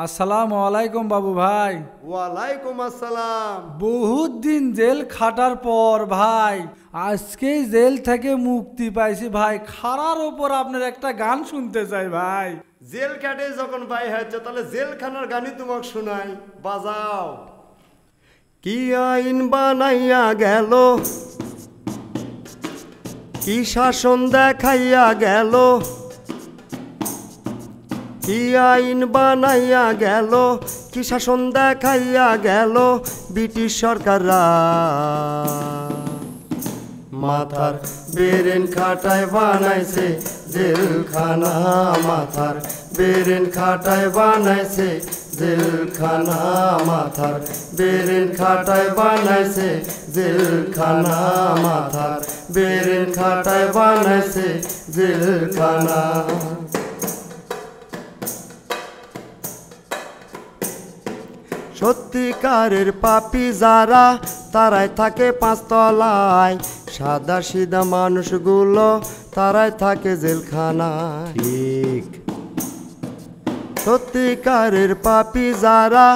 আসসালামু আলাইকুম বাবু ভাই। ওয়ালাইকুম আসসালাম। বহুত দিন জেল খাটার পর ভাই আজকেই জেল থেকে মুক্তি পাইছি ভাই। খারার ওপর আপনার একটা গান শুনতে চাই ভাই। জেল কাটে যখন ভাই হয়েছে তাহলে জেলখানার গানই তোমাকে শোনাই, বাজাও। কি আইন বানাইয়া গেল, কি শাসন দেখাইয়া গেল, কি আইন বানাইয়া গেল, কি শাসন দেখাইয়া গেল ব্রিটিশ সরকাররা। মাথার বেরেন খাটায় বানাইছে জেলখানা, মাথার বেরেন খাটায় বানাইছে জেলখানা, মাথার বেরেন খাটায় বানাইছে জেলখানা, মাথার বেরেন খাটায় বানাইছে জেলখানা। সত্যিকারের পাপী যারা তারাই থাকে পাঁচতলায়, সাদা সিধা মানুষগুলো তারাই থাকে জেলখানায়। ঠিক সত্যিকারের পাপী যারা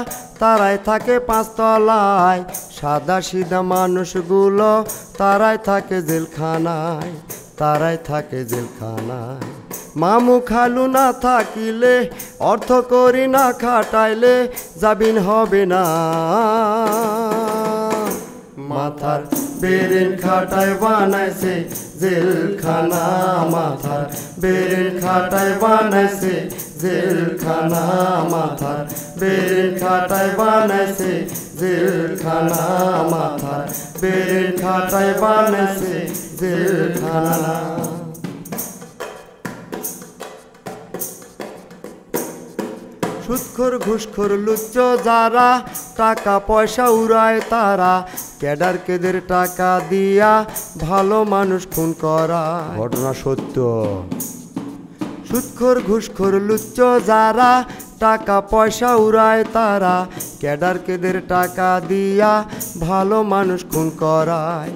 তারাই থাকে পাঁচতলায়, সাদা সিধা মানুষগুলো তারাই থাকে জেলখানায়, তারাই থাকে জেলখানায়। মামু খালু না থাকিলে, অর্থ করি না খাটাইলে জামিন হবে না। মাথার বেরেন খাটায় বানাইছে জেলখানা, মাথার বেরেন খাটায় বানাইছে জেলখানা, মাথার বেরেন খাটায় বানাইছে জেলখানা, মাথার বেরেন খাটায় বানাইছে জেলখানা। সুদখোর ঘুষখোর লুচ্চ যারা টাকা পয়সা উড়ায় তারা, ক্যাডার কেদের টাকা দিয়া ভালো মানুষ খুন করা, ঘটনা সত্য। সুদখোর ঘুষখোর লুচ্চ যারা টাকা পয়সা উড়ায় তারা, ক্যাডার কেদের টাকা দিয়া ভালো মানুষ খুন করায়,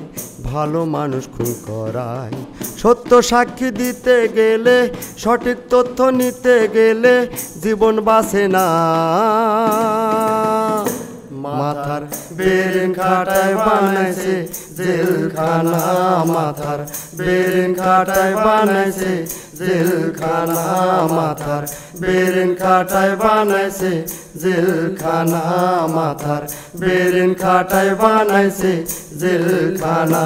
ভালো মানুষ খুন করায়। সত্য সাক্ষী দিতে গেলে, সঠিক তথ্য নিতে গেলে জীবন বাঁচে না। মাথার বেরেন খাটায় বানাইছে জেলখানা, মাথার বেরেন খাটায় বানাইছে জেলখানা, মাথার বেরেন খাটায় বানাইছে জেলখানা, মাথার বেরেন খাটায় বানাইছে জেলখানা।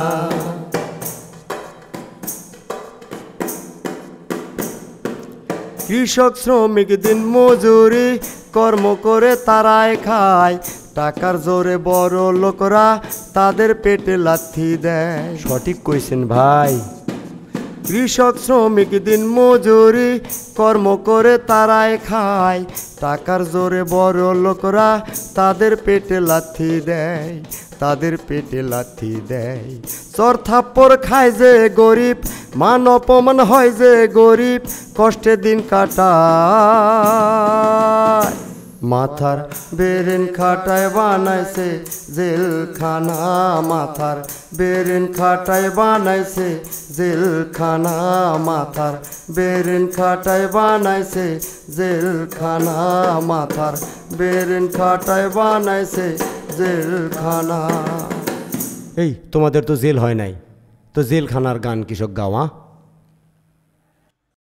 কৃষক শ্রমিক দিন মজুরি কর্ম করে তারাই খায়, টাকার জোরে বড় লোকরা তাদের পেটে লাথি দেয়। সঠিক কইছেন ভাই। কৃষক শ্রমিক দিন মজুরি কর্ম করে তারাই খায়, টাকার জোরে বড় লোকরা তাদের পেটে লাথি দেয়, তাদের পেটে লাথি দেয়। চর থাপ্পড় খায় যে গরিব, মান অপমান হয় যে গরিব, কষ্টে দিন কাটায়। মাথার বেরেন খাটায় বানাইছে জেলখানা, মাথার বেরেন খাটায় বানাইছে জেলখানা, মাথার বেরেন খাটায় বানাইছে জেলখানা, মাথার বেরেন খাটায় বানাইছে জেলখানা। এই তোমাদের তো জেল হয় নাই, তো জেলখানার গান কৃষক গাওয়া।